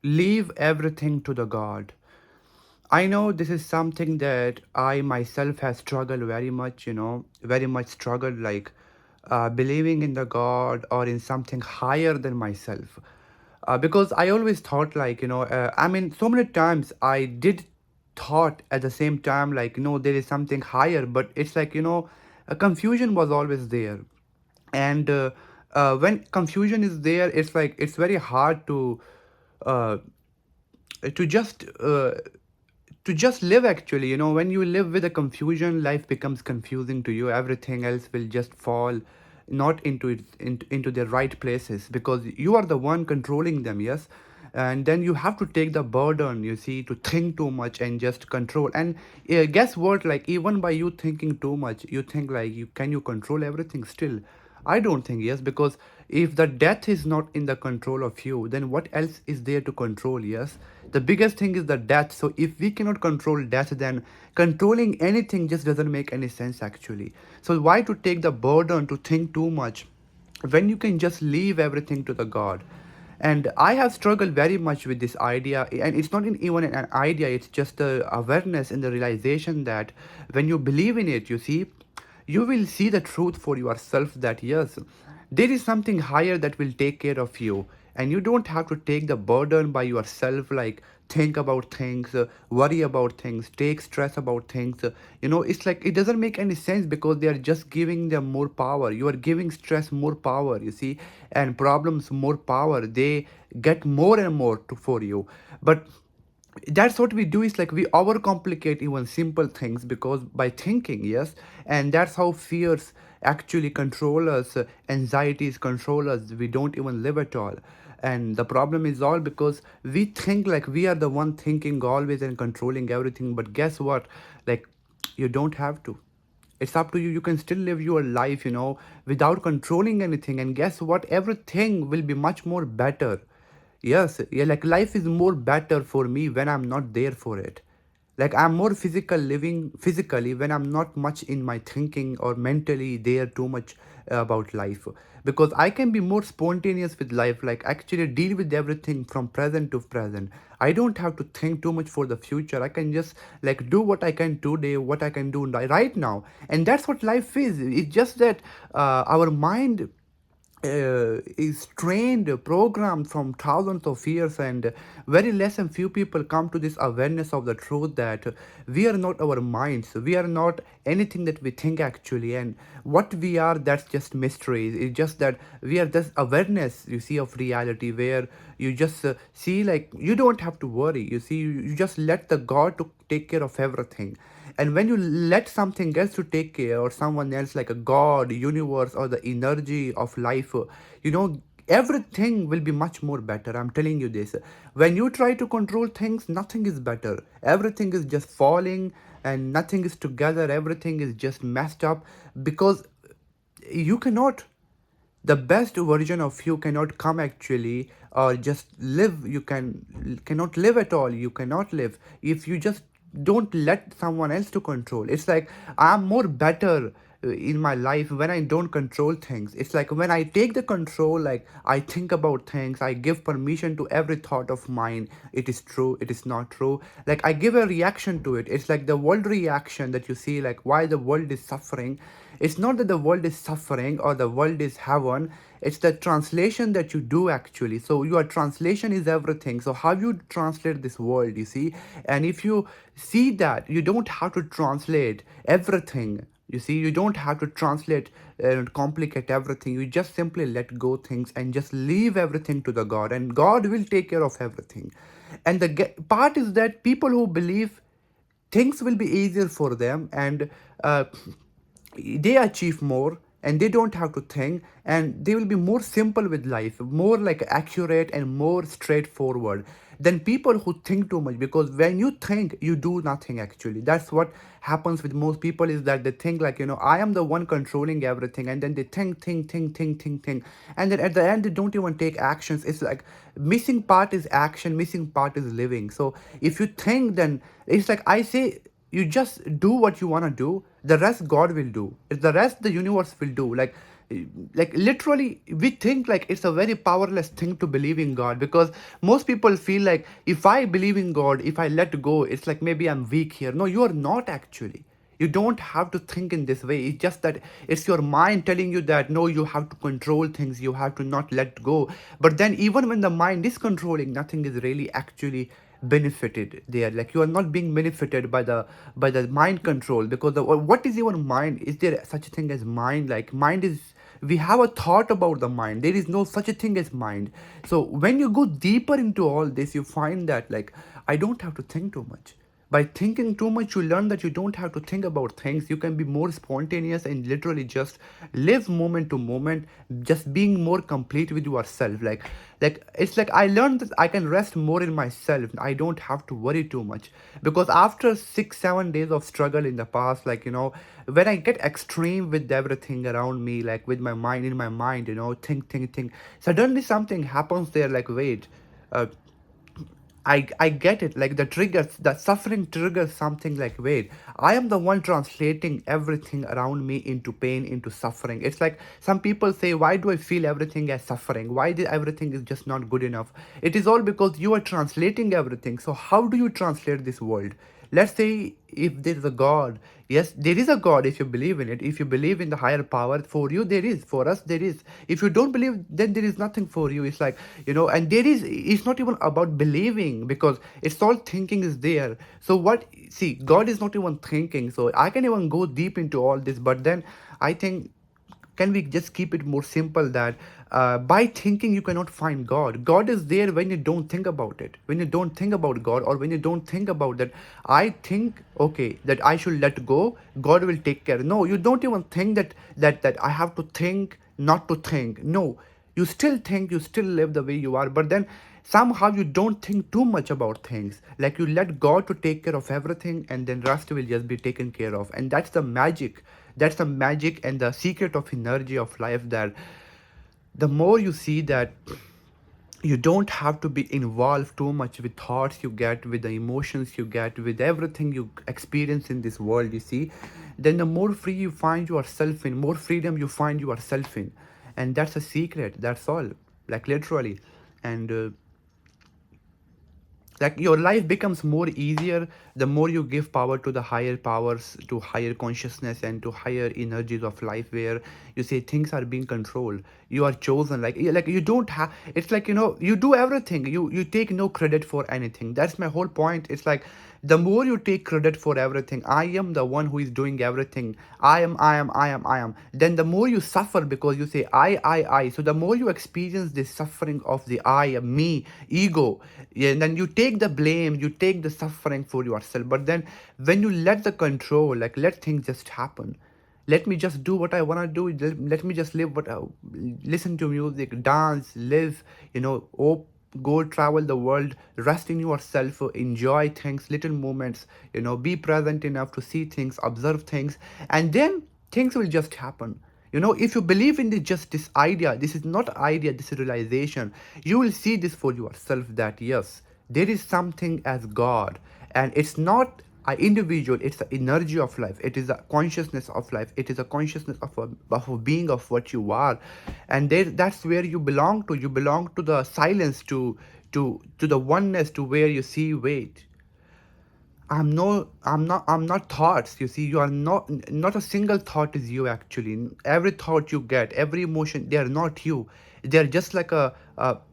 Leave everything to the God. I know this is something that I myself have struggled very much, very much struggled, like believing in the God or in something higher than myself. Because I always thought, like, I mean, so many times I did thought at the same time, like, there is something higher, but it's like, a confusion was always there. And when confusion is there, it's like it's very hard uh, to just uh, to just live. Actually, when you live with a confusion, life becomes confusing to you. Everything else will just fall not into the right places, because you are the one controlling them. Yes. And then you have to take the burden, you see, to think too much and just control. And guess what, like, even by you thinking too much, you think like, you control everything still? I don't think yes, because if the death is not in the control of you, then what else is there to control? Yes, the biggest thing is the death. So if we cannot control death, then controlling anything just doesn't make any sense actually. So why to take the burden to think too much when you can just leave everything to the God? And I have struggled very much with this idea, and it's not even an idea, it's just the awareness and the realization that when you believe in it, you see, you will see the truth for yourself, that yes, there is something higher that will take care of you, and you don't have to take the burden by yourself, like think about things, worry about things, take stress about things. It's like it doesn't make any sense, because they are just giving them more power. You are giving stress more power, you see, and problems more power. They get more and more for you. But that's what we do, is like we overcomplicate even simple things, because by thinking, yes. And that's how fears actually control us, anxieties control us, we don't even live at all. And the problem is all because we think like we are the one thinking always and controlling everything. But guess what, like, you don't have to. It's up to you. You can still live your life, without controlling anything. And guess what, everything will be much more better. Yes, yeah, like life is more better for me when I'm not there for it. Like I'm more physical living physically when I'm not much in my thinking or mentally there too much about life. Because I can be more spontaneous with life, like actually deal with everything from present to present. I don't have to think too much for the future. I can just like do what I can today, what I can do right now. And that's what life is. It's just that our mind is trained, programmed from thousands of years, and very less and few people come to this awareness of the truth that we are not our minds, we are not anything that we think actually. And what we are, that's just mystery. It's just that we are just awareness, you see, of reality, where you just see, like, you don't have to worry, you see, you just let the God to take care of everything. And when you let something else to take care, or someone else, like a god, universe, or the energy of life, you know everything will be much more better. I'm telling you this. When you try to control things, nothing is better. Everything is just falling, and nothing is together. Everything is just messed up, because you cannot, the best version of you cannot come actually, or just live. You cannot live at all. You cannot live if you just don't let someone else to control. It's like I'm more better in my life when I don't control things. It's like when I take the control, like I think about things, I give permission to every thought of mine. It is true, it is not true, like I give a reaction to it. It's like the world reaction that you see, like why the world is suffering. It's not that the world is suffering or the world is heaven. It's the translation that you do actually. So your translation is everything. So how you translate this world, you see. And if you see that you don't have to translate everything, you see, you don't have to translate and complicate everything. You just simply let go things and just leave everything to the God, and God will take care of everything. And the part is that people who believe things will be easier for them, and uh, they achieve more, and they don't have to think, and they will be more simple with life, more like accurate and more straightforward than people who think too much. Because when you think, you do nothing actually. That's what happens with most people, is that they think like, I am the one controlling everything, and then they think, and then at the end they don't even take actions. It's like missing part is action, missing part is living. So if you think, then it's like I say, you just do what you want to do. The rest God will do. The rest the universe will do. Like Like literally we think like it's a very powerless thing to believe in God, because most people feel like if I believe in God, if I let go, it's like maybe I'm weak here. No, you are not actually. You don't have to think in this way. It's just that it's your mind telling you that no, you have to control things, you have to not let go. But then even when the mind is controlling, nothing is really actually benefited there. Like you are not being benefited by the mind control, because what is even mind? Is there such a thing as mind? Like mind is, we have a thought about the mind. There is no such a thing as mind. So when you go deeper into all this, you find that like I don't have to think too much. By thinking too much, you learn that you don't have to think about things. You can be more spontaneous and literally just live moment to moment, just being more complete with yourself. Like it's like I learned that I can rest more in myself. I don't have to worry too much, because after 6 7 days of struggle in the past, like when I get extreme with everything around me, like with my mind, in my mind, think, suddenly something happens there. Like wait, uh, I get it. Like the suffering triggers something. Like wait, I am the one translating everything around me into pain, into suffering. It's like some people say, why do I feel everything as suffering? Why did everything is just not good enough? It is all because you are translating everything. So how do you translate this world? Let's say if there is a God. Yes, there is a God. If you believe in it, if you believe in the higher power, for you there is, for us there is. If you don't believe, then there is nothing for you. It's like, and there is, it's not even about believing, because it's all thinking is there. So what, see, God is not even thinking. So I can even go deep into all this, but then I think, can we just keep it more simple that by thinking you cannot find God? God is there when you don't think about it. When you don't think about God, or when you don't think about that, I think, okay, that I should let go, God will take care. No, you don't even think that I have to think not to think. No, you still think, you still live the way you are, but then somehow you don't think too much about things. Like you let God to take care of everything, and then rest will just be taken care of. And that's the magic. That's the magic and the secret of energy of life, that the more you see that you don't have to be involved too much with thoughts you get, with the emotions you get, with everything you experience in this world, you see, then the more free you find yourself in, more freedom you find yourself in. And that's a secret, that's all. Like literally. And like your life becomes more easier the more you give power to the higher powers, to higher consciousness, and to higher energies of life, where you say things are being controlled, you are chosen. Like you don't have, it's like, you do everything, you take no credit for anything. That's my whole point. It's like the more you take credit for everything, I am the one who is doing everything, I am, then the more you suffer, because you say I. So the more you experience this suffering of the I, me, ego. Yeah, and then you take the blame, you take the suffering for yourself. But then when you let the control, like let things just happen, let me just do what I want to do, let me just live listen to music, dance, live, go travel the world, rest in yourself, enjoy things, little moments, be present enough to see things, observe things, and then things will just happen. If you believe in this idea, this is not idea, this is realization, you will see this for yourself, that yes, there is something as God, and it's not an individual, it's the energy of life, it is a consciousness of life, it is a consciousness of a being of what you are. And that's where you belong to. You belong to the silence, to the oneness, to where you see, wait, I'm not thoughts. You see, you are not a single thought is you actually. Every thought you get, every emotion, they are not you. They are just like a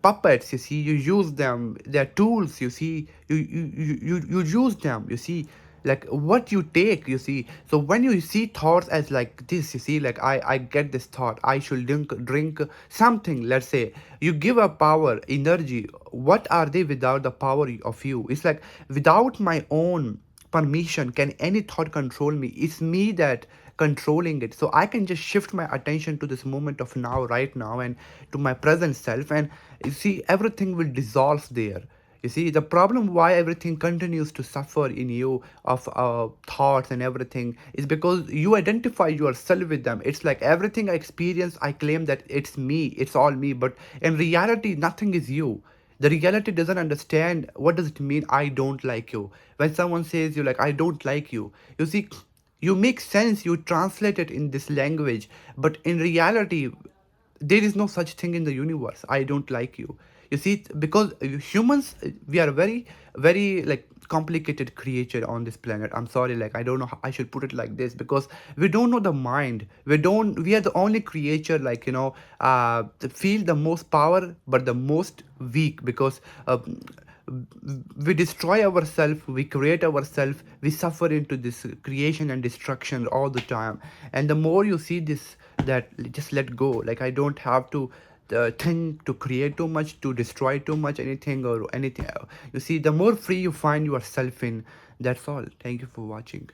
puppets. You see, you use them. They are tools. You see, you use them. You see, like what you take. You see, so when you see thoughts as like this, you see, like I get this thought, I should drink something. Let's say you give a power energy. What are they without the power of you? It's like without my own permission, can any thought control me? It's me that controlling it. So I can just shift my attention to this moment of now, right now, and to my present self, and you see, everything will dissolve there. You see, the problem why everything continues to suffer in you of thoughts and everything is because you identify yourself with them. It's like everything I experience, I claim that it's me, it's all me, but in reality, nothing is you. The reality doesn't understand what does it mean I don't like you. When someone says you like I don't like you see, You make sense, you translate it in this language, but in reality, there is no such thing in the universe. I don't like you. You see, because humans, we are very, very like complicated creature on this planet. I'm sorry, like I don't know how I should put it like this, because we don't know the mind. We are the only creature, like, feel the most power but the most weak, because we destroy ourselves, we create ourselves, we suffer into this creation and destruction all the time. And the more you see this, that just let go, like I don't have to think to create too much, to destroy too much anything or anything. You see, the more free you find yourself in. That's all. Thank you for watching.